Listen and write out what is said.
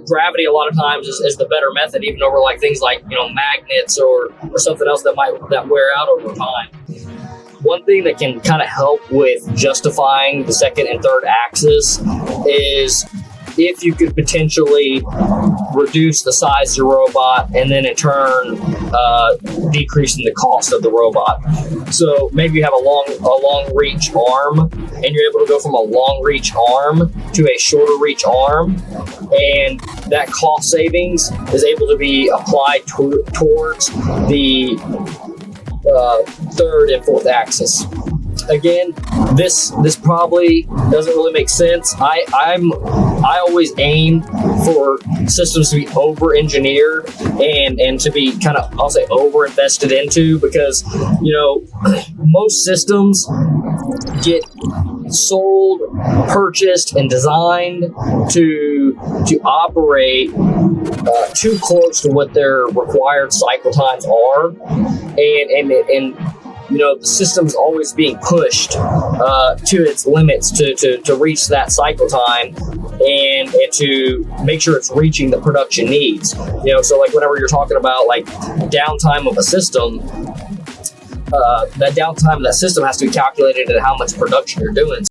gravity a lot of times is the better method, even over like things like magnets or something else that wear out over time. One thing that can kind of help with justifying the second and third axis is if you could potentially reduce the size of your robot and then in turn decreasing the cost of the robot. So maybe you have a long reach arm and you're able to go from a long reach arm to a shorter reach arm, and that cost savings is able to be applied towards the third and fourth axis. Again, this probably doesn't really make sense. I always aim for systems to be over-engineered and to be kind of, I'll say, over-invested into, because most systems get sold, purchased, and designed to operate too close to what their required cycle times are, and the system's always being pushed to its limits to reach that cycle time and to make sure it's reaching the production needs. So like whenever you're talking about like downtime of a system, that downtime of that system has to be calculated at how much production you're doing.